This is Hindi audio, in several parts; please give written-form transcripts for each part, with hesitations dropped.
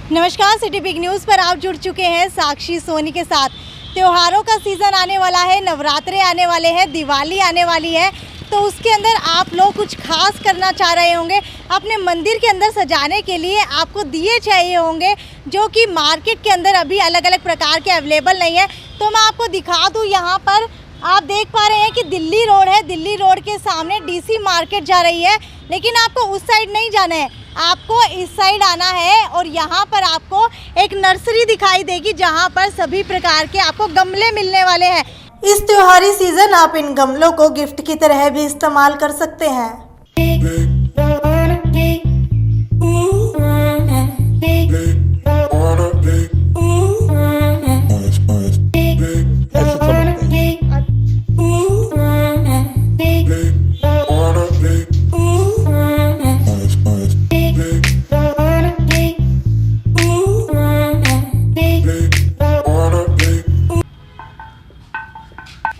नमस्कार, सिटी बिग न्यूज़ पर आप जुड़ चुके हैं साक्षी सोनी के साथ। त्योहारों का सीज़न आने वाला है, नवरात्रे आने वाले हैं, दिवाली आने वाली है, तो उसके अंदर आप लोग कुछ खास करना चाह रहे होंगे। अपने मंदिर के अंदर सजाने के लिए आपको दिए चाहिए होंगे, जो कि मार्केट के अंदर अभी अलग अलग प्रकार के अवेलेबल नहीं है। तो मैं आपको दिखा दूँ, यहाँ पर आप देख पा रहे हैं कि दिल्ली रोड है। दिल्ली रोड के सामने डीसी मार्केट जा रही है, लेकिन आपको उस साइड नहीं जाना है, आपको इस साइड आना है। और यहाँ पर आपको एक नर्सरी दिखाई देगी, जहाँ पर सभी प्रकार के आपको गमले मिलने वाले हैं। इस त्योहारी सीजन आप इन गमलों को गिफ्ट की तरह भी इस्तेमाल कर सकते हैं।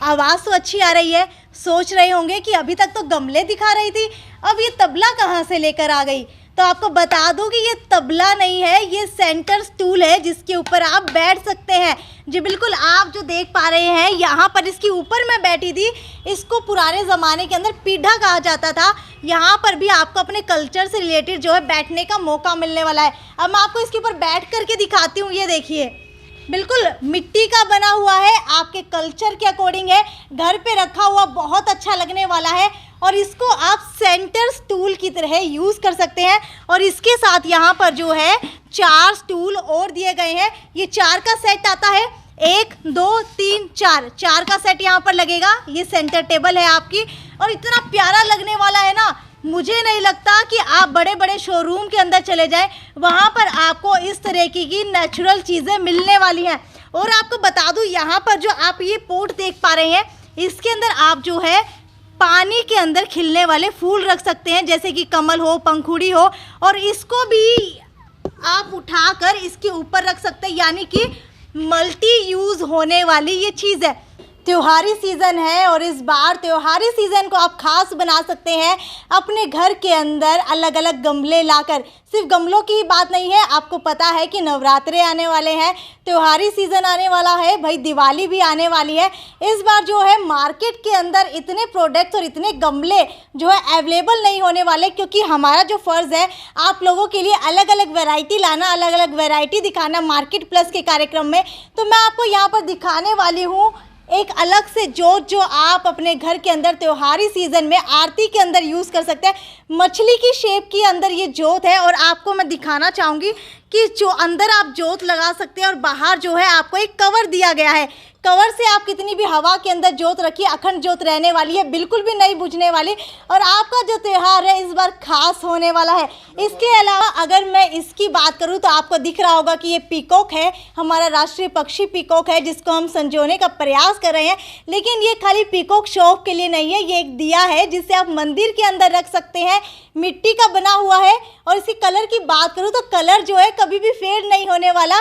आवाज़ तो अच्छी आ रही है। सोच रहे होंगे कि अभी तक तो गमले दिखा रही थी, अब ये तबला कहाँ से लेकर आ गई। तो आपको बता दूं कि ये तबला नहीं है, ये सेंटर स्टूल है, जिसके ऊपर आप बैठ सकते हैं। जी बिल्कुल, आप जो देख पा रहे हैं यहाँ पर इसके ऊपर मैं बैठी थी। इसको पुराने ज़माने के अंदर पीढ़ा कहा जाता था। यहाँ पर भी आपको अपने कल्चर से रिलेटेड जो है बैठने का मौका मिलने वाला है। अब मैं आपको इसके ऊपर बैठ करके दिखाती हूँ। ये देखिए, बिल्कुल मिट्टी का बना हुआ है, आपके कल्चर के अकॉर्डिंग है, घर पे रखा हुआ बहुत अच्छा लगने वाला है। और इसको आप सेंटर स्टूल की तरह यूज़ कर सकते हैं। और इसके साथ यहाँ पर जो है 4 स्टूल और दिए गए हैं। ये 4 का सेट आता है, 1 2 3 4, 4 का सेट यहाँ पर लगेगा। ये सेंटर टेबल है आपकी, और इतना प्यारा लगने वाला है ना, मुझे नहीं लगता कि आप बड़े बड़े शोरूम के अंदर चले जाएं, वहाँ पर आपको इस तरह की नेचुरल चीज़ें मिलने वाली हैं। और आपको बता दूँ, यहाँ पर जो आप ये पोट देख पा रहे हैं, इसके अंदर आप जो है पानी के अंदर खिलने वाले फूल रख सकते हैं, जैसे कि कमल हो, पंखुड़ी हो, और इसको भी आप उठाकर इसके ऊपर रख सकते हैं। यानी कि मल्टी यूज़ होने वाली ये चीज़ है। त्योहारी सीज़न है, और इस बार त्योहारी सीज़न को आप खास बना सकते हैं अपने घर के अंदर अलग अलग गमले लाकर। सिर्फ गमलों की ही बात नहीं है, आपको पता है कि नवरात्रे आने वाले हैं, त्योहारी सीज़न आने वाला है, भाई दिवाली भी आने वाली है। इस बार जो है मार्केट के अंदर इतने प्रोडक्ट्स और इतने गमले जो है अवेलेबल नहीं होने वाले, क्योंकि हमारा जो फ़र्ज़ है आप लोगों के लिए अलग अलग वैरायटी लाना, अलग अलग वैरायटी दिखाना मार्केट प्लस के कार्यक्रम में। तो मैं आपको यहाँ पर दिखाने वाली हूँ एक अलग से जोत, जो आप अपने घर के अंदर त्योहारी सीज़न में आरती के अंदर यूज़ कर सकते हैं। मछली की शेप के अंदर ये जोत है, और आपको मैं दिखाना चाहूँगी कि जो अंदर आप जोत लगा सकते हैं, और बाहर जो है आपको एक कवर दिया गया है। कवर से आप कितनी भी हवा के अंदर जोत रखिए, अखंड जोत रहने वाली है, बिल्कुल भी नहीं बुझने वाली। और आपका जो त्यौहार है इस बार खास होने वाला है। इसके अलावा अगर मैं इसकी बात करूं तो आपको दिख रहा होगा कि ये पीकॉक है, हमारा राष्ट्रीय पक्षी पीकॉक है, जिसको हम संजोने का प्रयास कर रहे हैं। लेकिन ये खाली पीकॉक शो ऑफ के लिए नहीं है, ये एक दिया है जिसे आप मंदिर के अंदर रख सकते हैं। मिट्टी का बना हुआ है, और इसकी कलर की बात करूँ तो कलर जो है कभी भी फेड नहीं होने वाला,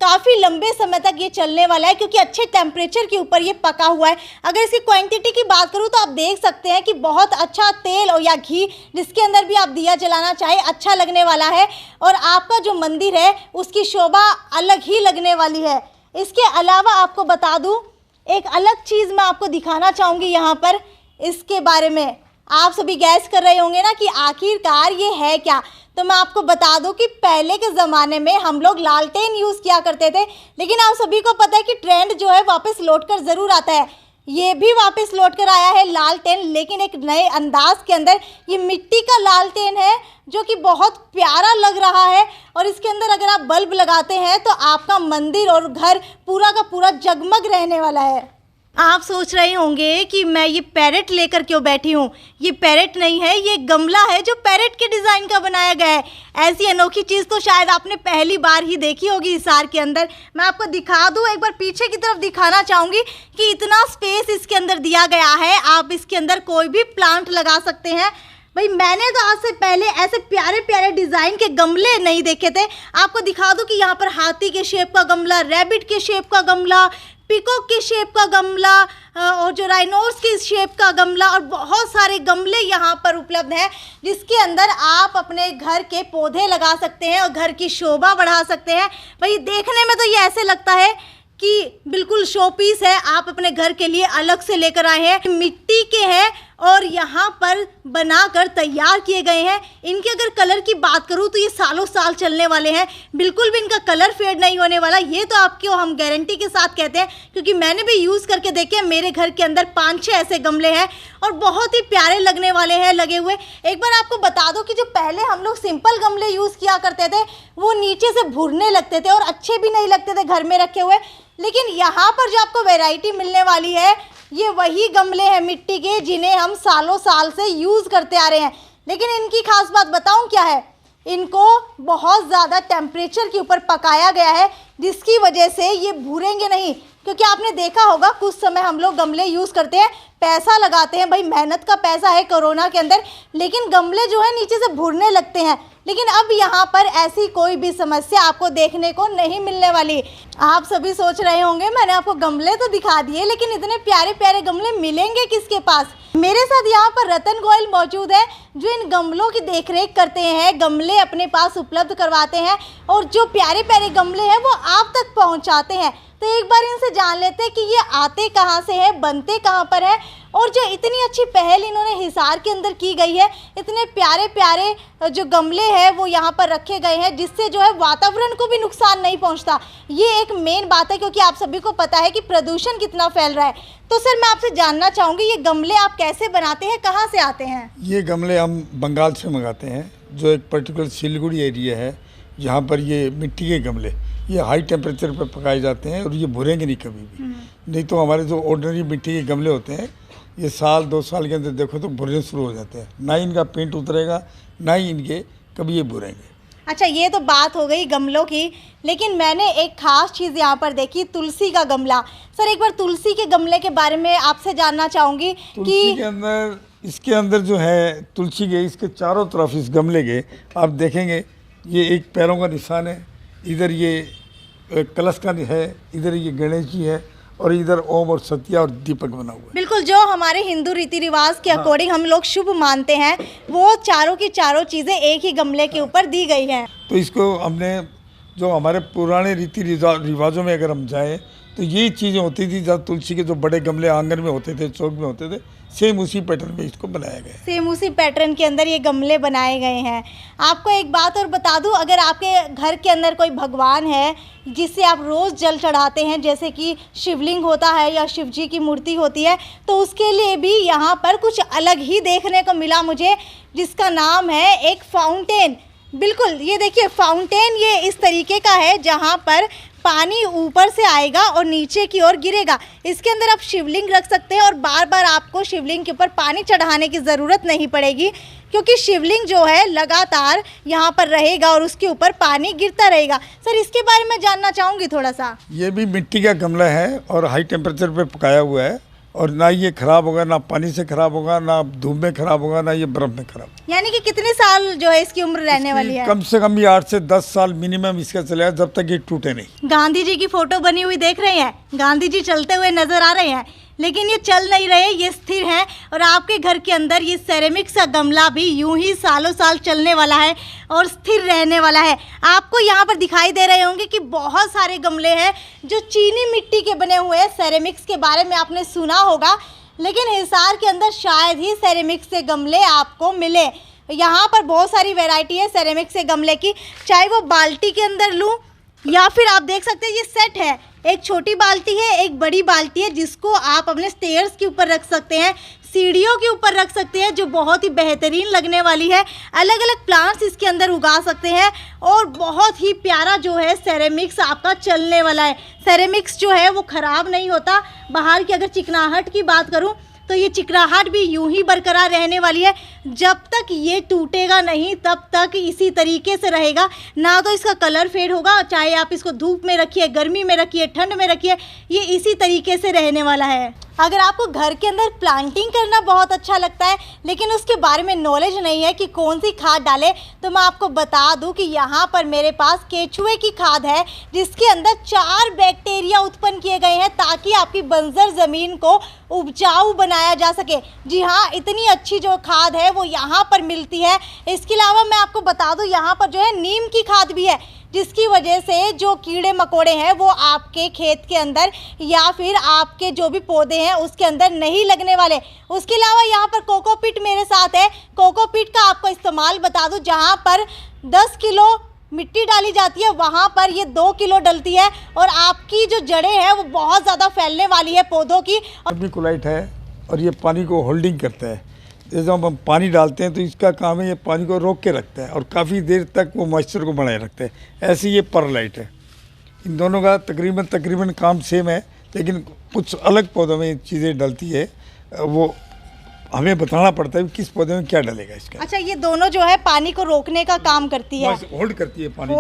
काफ़ी लंबे समय तक ये चलने वाला है, क्योंकि अच्छे टेम्परेचर के ऊपर ये पका हुआ है। अगर इसकी क्वांटिटी की बात करूँ तो आप देख सकते हैं कि बहुत अच्छा तेल और या घी, जिसके अंदर भी आप दिया जलाना चाहे, अच्छा लगने वाला है। और आपका जो मंदिर है उसकी शोभा अलग ही लगने वाली है। इसके अलावा आपको बता दूँ, एक अलग चीज़ मैं आपको दिखाना चाहूँगी यहाँ पर। इसके बारे में आप सभी गैस कर रहे होंगे ना कि आखिरकार ये है क्या। तो मैं आपको बता दूं कि पहले के ज़माने में हम लोग लालटेन यूज़ किया करते थे, लेकिन आप सभी को पता है कि ट्रेंड जो है वापस लौट कर ज़रूर आता है। ये भी वापस लौट कर आया है लालटेन, लेकिन एक नए अंदाज के अंदर। ये मिट्टी का लालटेन है, जो कि बहुत प्यारा लग रहा है। और इसके अंदर अगर आप बल्ब लगाते हैं तो आपका मंदिर और घर पूरा का पूरा जगमग रहने वाला है। आप सोच रहे होंगे कि मैं ये पैरेट लेकर क्यों बैठी हूँ। ये पैरेट नहीं है, ये गमला है जो पैरेट के डिज़ाइन का बनाया गया है। ऐसी अनोखी चीज़ तो शायद आपने पहली बार ही देखी होगी हिसार के अंदर। मैं आपको दिखा दूँ, एक बार पीछे की तरफ दिखाना चाहूँगी कि इतना स्पेस इसके अंदर दिया गया है। आप इसके अंदर कोई भी प्लांट लगा सकते हैं। भाई मैंने तो आज से पहले ऐसे प्यारे प्यारे डिज़ाइन के गमले नहीं देखे थे। आपको दिखा दूं कि यहाँ पर हाथी के शेप का गमला, रैबिट के शेप का गमला, पीकॉक के शेप का गमला और जो राइनोस के शेप का गमला और बहुत सारे गमले यहाँ पर उपलब्ध हैं, जिसके अंदर आप अपने घर के पौधे लगा सकते हैं और घर की शोभा बढ़ा सकते हैं। भाई देखने में तो ये ऐसे लगता है कि बिल्कुल शो पीस है, आप अपने घर के लिए अलग से लेकर आए हैं। मिट्टी के हैं और यहाँ पर बनाकर तैयार किए गए हैं। इनके अगर कलर की बात करूँ तो ये सालों साल चलने वाले हैं, बिल्कुल भी इनका कलर फेड नहीं होने वाला। ये तो आपको हम गारंटी के साथ कहते हैं, क्योंकि मैंने भी यूज़ करके देखे। मेरे घर के अंदर 5-6 ऐसे गमले हैं और बहुत ही प्यारे लगने वाले हैं लगे हुए। एक बार आपको बता दो कि जो पहले हम लोग सिंपल गमले यूज़ किया करते थे वो नीचे से भुरने लगते थे और अच्छे भी नहीं लगते थे घर में रखे हुए। लेकिन यहाँ पर जो आपको वैरायटी मिलने वाली है ये वही गमले हैं मिट्टी के, जिन्हें हम सालों साल से यूज़ करते आ रहे हैं। लेकिन इनकी खास बात बताऊं क्या है, इनको बहुत ज़्यादा टेम्परेचर के ऊपर पकाया गया है, जिसकी वजह से ये भूरेंगे नहीं। क्योंकि आपने देखा होगा कुछ समय हम लोग गमले यूज़ करते हैं, पैसा लगाते हैं, भाई मेहनत का पैसा है कोरोना के अंदर, लेकिन गमले जो है नीचे से भूरने लगते हैं। लेकिन अब यहाँ पर ऐसी कोई भी समस्या आपको देखने को नहीं मिलने वाली। आप सभी सोच रहे होंगे मैंने आपको गमले तो दिखा दिए, लेकिन इतने प्यारे प्यारे गमले मिलेंगे किसके पास। मेरे साथ यहाँ पर रतन गोयल मौजूद है, जो इन गमलों की देखरेख करते हैं, गमले अपने पास उपलब्ध करवाते हैं और जो प्यारे प्यारे गमले हैं वो आप तक पहुँचाते हैं। तो एक बार इनसे जान लेते हैं कि ये आते कहाँ से हैं, बनते कहाँ पर हैं और जो इतनी अच्छी पहल इन्होंने हिसार के अंदर की गई है, इतने प्यारे प्यारे जो गमले हैं वो यहाँ पर रखे गए हैं, जिससे जो है वातावरण को भी नुकसान नहीं पहुँचता। ये एक मेन बात है, क्योंकि आप सभी को पता है कि प्रदूषण कितना फैल रहा है। तो सर मैं आपसे जानना चाहूँगी, ये गमले आप कैसे बनाते हैं, कहाँ से आते हैं? ये गमले हम बंगाल से मंगाते हैं, जो एक पर्टिकुलर सिलीगुड़ी एरिया है, जहाँ पर ये मिट्टी के गमले ये हाई टेम्परेचर पर पकाए जाते हैं और ये भुरेंगे नहीं कभी भी। नहीं तो हमारे जो ऑर्डिनरी मिट्टी के गमले होते हैं ये 1-2 साल के अंदर देखो तो भुरने शुरू हो जाते हैं, ना ही इनका पेंट उतरेगा ना ही इनके कभी ये भुरेंगे। अच्छा, ये तो बात हो गई गमलों की, लेकिन मैंने एक खास चीज़ यहाँ पर देखी, तुलसी का गमला। सर एक बार तुलसी के गमले के बारे में आपसे जानना चाहूँगी कि के अंदर इसके अंदर जो है तुलसी के इसके चारों तरफ इस गमले के आप देखेंगे ये एक पैरों का निशान है, इधर ये कलश का है, इधर ये गणेश जी है और इधर ओम और सत्या और दीपक बना हुआ है। बिल्कुल, जो हमारे हिंदू रीति रिवाज के अकॉर्डिंग हम लोग शुभ मानते हैं, वो चारों की चारों चीज़ें एक ही गमले के ऊपर दी गई हैं। तो इसको हमने जो हमारे पुराने रीति रिवाजों में अगर हम जाएं तो यही चीज़ें होती थी। जब तुलसी के जो बड़े गमले आंगन में होते थे, चौक में होते थे, सेम उसी पैटर्न में इसको बनाया गया है। सेम उसी पैटर्न के अंदर ये गमले बनाए गए हैं। आपको एक बात और बता दूं, अगर आपके घर के अंदर कोई भगवान है जिससे आप रोज़ जल चढ़ाते हैं, जैसे कि शिवलिंग होता है या शिव जी की मूर्ति होती है, तो उसके लिए भी यहाँ पर कुछ अलग ही देखने को मिला मुझे, जिसका नाम है एक फाउंटेन। बिल्कुल, ये देखिए फाउंटेन ये इस तरीके का है जहाँ पर पानी ऊपर से आएगा और नीचे की ओर गिरेगा। इसके अंदर आप शिवलिंग रख सकते हैं और बार बार आपको शिवलिंग के ऊपर पानी चढ़ाने की ज़रूरत नहीं पड़ेगी, क्योंकि शिवलिंग जो है लगातार यहाँ पर रहेगा और उसके ऊपर पानी गिरता रहेगा। सर इसके बारे में जानना चाहूँगी थोड़ा सा। ये भी मिट्टी का गमला है और हाई टेम्परेचर पे पकाया हुआ है और ना ये खराब होगा, ना पानी से खराब होगा, ना धूप में खराब होगा, ना ये बर्फ में खराब। यानी कि कितने साल जो है इसकी उम्र रहने वाली है? कम से कम ये 8 से 10 साल मिनिमम इसका चलेगा, जब तक ये टूटे नहीं। गांधी जी की फोटो बनी हुई देख रहे हैं, गांधी जी चलते हुए नजर आ रहे हैं, लेकिन ये चल नहीं रहे, ये स्थिर हैं। और आपके घर के अंदर ये सेरेमिक्स का गमला भी यूं ही सालों साल चलने वाला है और स्थिर रहने वाला है। आपको यहाँ पर दिखाई दे रहे होंगे कि बहुत सारे गमले हैं जो चीनी मिट्टी के बने हुए हैं। सेरेमिक्स के बारे में आपने सुना होगा, लेकिन हिसार के अंदर शायद ही सेरेमिक्स के गमले आपको मिले। यहाँ पर बहुत सारी वैरायटी है सेरेमिक्स के गमले की, चाहे वो बाल्टी के अंदर लूँ या फिर आप देख सकते हैं ये सेट है, एक छोटी बाल्टी है, एक बड़ी बाल्टी है, जिसको आप अपने स्टेयर्स के ऊपर रख सकते हैं, सीढ़ियों के ऊपर रख सकते हैं, जो बहुत ही बेहतरीन लगने वाली है। अलग अलग प्लांट्स इसके अंदर उगा सकते हैं और बहुत ही प्यारा जो है सेरेमिक्स आपका चलने वाला है। सेरेमिक्स जो है वो ख़राब नहीं होता। बाहर की अगर चिकनाहट की बात करूं तो ये चिकनाहट भी यूं ही बरकरार रहने वाली है। जब तक ये टूटेगा नहीं तब तक इसी तरीके से रहेगा, ना तो इसका कलर फेड होगा, चाहे आप इसको धूप में रखिए, गर्मी में रखिए, ठंड में रखिए, ये इसी तरीके से रहने वाला है। अगर आपको घर के अंदर प्लांटिंग करना बहुत अच्छा लगता है लेकिन उसके बारे में नॉलेज नहीं है कि कौन सी खाद डालें, तो मैं आपको बता दूं कि यहाँ पर मेरे पास केचुए की खाद है जिसके अंदर 4 बैक्टीरिया उत्पन्न किए गए हैं ताकि आपकी बंजर ज़मीन को उपजाऊ बनाया जा सके। जी हाँ, इतनी अच्छी जो खाद है वो यहाँ पर मिलती है। इसके अलावा मैं आपको बता दूँ यहाँ पर जो है नीम की खाद भी है, जिसकी वजह से जो कीड़े मकोड़े हैं वो आपके खेत के अंदर या फिर आपके जो भी पौधे हैं उसके अंदर नहीं लगने वाले। उसके अलावा यहाँ पर कोकोपीट मेरे साथ है। कोकोपीट का आपको इस्तेमाल बता दूं, जहाँ पर 10 किलो मिट्टी डाली जाती है वहाँ पर ये 2 किलो डलती है और आपकी जो जड़ें हैं वो बहुत ज़्यादा फैलने वाली है पौधों की। वर्मीकुलाइट है और ये पानी को होल्डिंग करता है। जैसे हम पानी डालते हैं तो इसका काम है ये पानी को रोक के रखता है और काफ़ी देर तक वो मॉइस्चर को बनाए रखता है। ऐसे ये परलाइट है। इन दोनों का तकरीबन काम सेम है, लेकिन कुछ अलग पौधों में चीज़ें डलती है, वो हमें बताना पड़ता है कि किस पौधे में क्या डलेगा इसका। अच्छा, ये दोनों जो है पानी को रोकने का काम करती है, होल्ड करती है पानी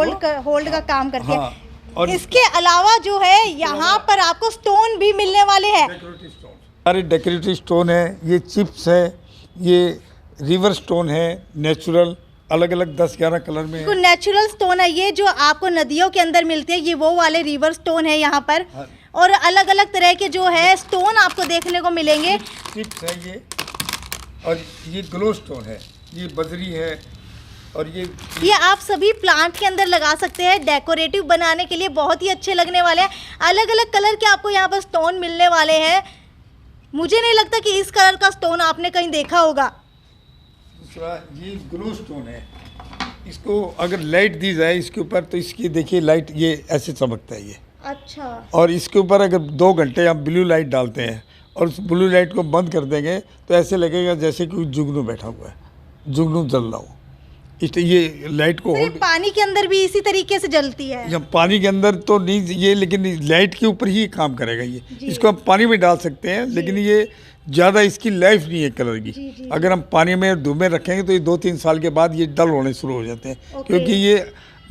होल्ड का काम करती हाँ, है। और इसके अलावा जो है यहाँ पर आपको स्टोन भी मिलने वाले हैं। सारे डेकोरेटिव स्टोन है, ये चिप्स है, ये रिवर स्टोन है, नेचुरल अलग अलग 10-11 कलर में है। नेचुरल स्टोन है ये जो आपको नदियों के अंदर मिलते हैं, ये वो वाले रिवर स्टोन है यहाँ पर। हाँ। और अलग अलग तरह के जो है स्टोन आपको देखने को मिलेंगे। चिप्स है ये, और ये ग्लो स्टोन है, ये बजरी है, और ये आप सभी प्लांट के अंदर लगा सकते हैं। डेकोरेटिव बनाने के लिए बहुत ही अच्छे लगने वाले हैं। अलग अलग कलर के आपको यहाँ पर स्टोन मिलने वाले हैं। मुझे नहीं लगता कि इस कलर का स्टोन आपने कहीं देखा होगा। दूसरा ये ग्लो स्टोन है, इसको अगर लाइट दी जाए इसके ऊपर तो इसकी देखिए लाइट ये ऐसे चमकता है ये। अच्छा। और इसके ऊपर अगर 2 घंटे हम ब्लू लाइट डालते हैं और उस ब्लू लाइट को बंद कर देंगे तो ऐसे लगेगा जैसे कि जुगनू बैठा हुआ है, जुगनू जल रहा हो। ये लाइट को होल्ड पानी के अंदर भी इसी तरीके से जलती है। जब पानी के अंदर तो नहीं ये, लेकिन लाइट के ऊपर ही काम करेगा ये। इसको हम पानी में डाल सकते हैं लेकिन ये ज़्यादा इसकी लाइफ नहीं है कलर की। अगर हम पानी में धूप में रखेंगे तो ये 2-3 साल के बाद ये डल होने शुरू हो जाते हैं, क्योंकि ये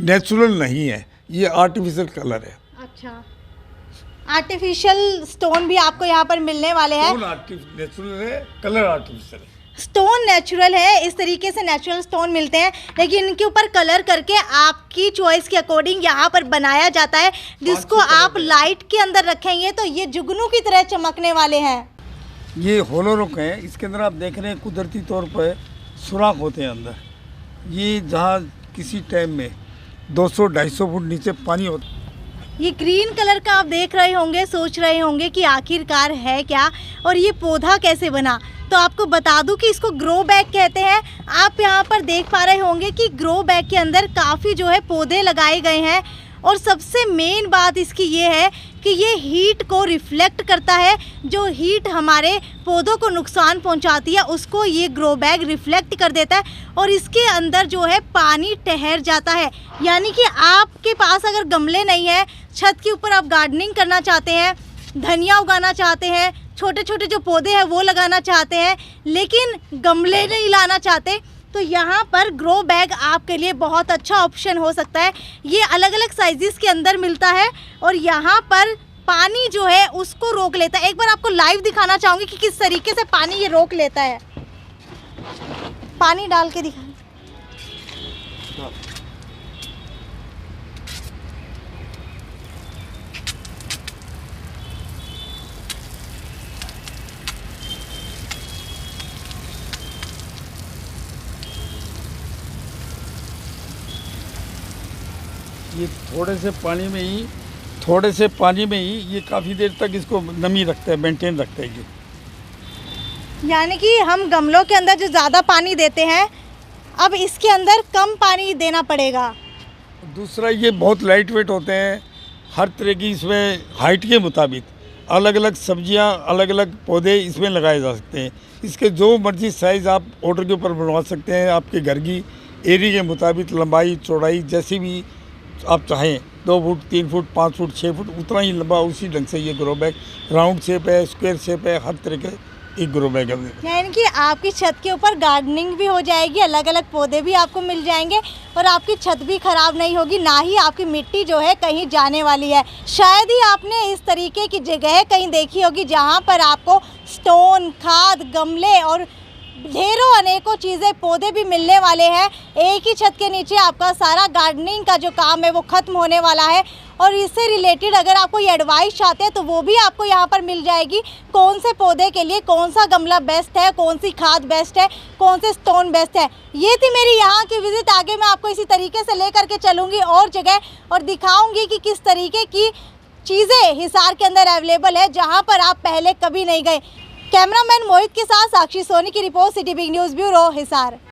नेचुरल नहीं है, ये आर्टिफिशियल कलर है। अच्छा, आर्टिफिशियल स्टोन भी आपको यहाँ पर मिलने वाले हैं। नेचुरल है, कलर आर्टिफिशियल है। स्टोन नेचुरल है, इस तरीके से नेचुरल स्टोन मिलते हैं, लेकिन इनके ऊपर कलर करके आपकी चॉइस के अकॉर्डिंग यहाँ पर बनाया जाता है, जिसको आप लाइट के अंदर रखेंगे तो ये जुगनू की तरह चमकने वाले हैं। ये होलोरोक है, इसके अंदर आप देख रहे हैं कुदरती तौर पर सुराख होते हैं अंदर। ये जहाँ किसी टाइम में 200-250 फुट नीचे पानी होता। ये ग्रीन कलर का आप देख रहे होंगे, सोच रहे होंगे कि आखिरकार है क्या और ये पौधा कैसे बना। तो आपको बता दूं कि इसको ग्रो बैग कहते हैं। आप यहाँ पर देख पा रहे होंगे कि ग्रो बैग के अंदर काफ़ी जो है पौधे लगाए गए हैं और सबसे मेन बात इसकी ये है कि ये हीट को रिफ्लेक्ट करता है। जो हीट हमारे पौधों को नुकसान पहुंचाती है उसको ये ग्रो बैग रिफ्लेक्ट कर देता है और इसके अंदर जो है पानी ठहर जाता है। यानी कि आपके पास अगर गमले नहीं है, छत के ऊपर आप गार्डनिंग करना चाहते हैं, धनिया उगाना चाहते हैं, छोटे छोटे जो पौधे हैं वो लगाना चाहते हैं, लेकिन गमले नहीं लाना चाहते, तो यहाँ पर ग्रो बैग आपके लिए बहुत अच्छा ऑप्शन हो सकता है। ये अलग अलग साइजेस के अंदर मिलता है और यहाँ पर पानी जो है उसको रोक लेता है। एक बार आपको लाइव दिखाना चाहूँगी कि किस तरीके से पानी ये रोक लेता है। पानी डाल के दिखा। ये थोड़े से पानी में ही ये काफ़ी देर तक इसको नमी रखता है, मेंटेन रखता है ये। यानी कि हम गमलों के अंदर जो ज़्यादा पानी देते हैं, अब इसके अंदर कम पानी देना पड़ेगा। दूसरा ये बहुत लाइट वेट होते हैं, हर तरह की इसमें हाइट के मुताबिक अलग अलग सब्जियां, अलग अलग पौधे इसमें लगाए जा सकते हैं। इसके जो मर्जी साइज़ आप ऑर्डर के ऊपर बनवा सकते हैं, आपके घर की एरिया के मुताबिक लंबाई चौड़ाई जैसी भी आप चाहें, 2 फुट 3 फुट 5 फुट 6 फुट उतना ही लंबा, उसी ढंग से ये ग्रो बैग राउंड शेप है, स्क्वायर शेप है, हर तरह के एक ग्रो बैग अवेलेबल। यानी कि आपकी छत के ऊपर गार्डनिंग भी हो जाएगी, अलग अलग पौधे भी आपको मिल जाएंगे और आपकी छत भी खराब नहीं होगी, ना ही आपकी मिट्टी जो है कहीं जाने वाली है। शायद ही आपने इस तरीके की जगह कहीं देखी होगी जहाँ पर आपको स्टोन, खाद, गमले और ढेरों अनेकों चीज़ें, पौधे भी मिलने वाले हैं। एक ही छत के नीचे आपका सारा गार्डनिंग का जो काम है वो ख़त्म होने वाला है। और इससे रिलेटेड अगर आप कोई एडवाइस चाहते हैं तो वो भी आपको यहाँ पर मिल जाएगी। कौन से पौधे के लिए कौन सा गमला बेस्ट है, कौन सी खाद बेस्ट है, कौन से स्टोन बेस्ट है। ये थी मेरी यहाँ की विजिट। आगे मैं आपको इसी तरीके से ले करके चलूँगी और जगह और दिखाऊँगी कि किस तरीके की चीज़ें हिसार के अंदर अवेलेबल है जहाँ पर आप पहले कभी नहीं गए। कैमरामैन मोहित के साथ साक्षी सोनी की report, city big news bureau, Hisar.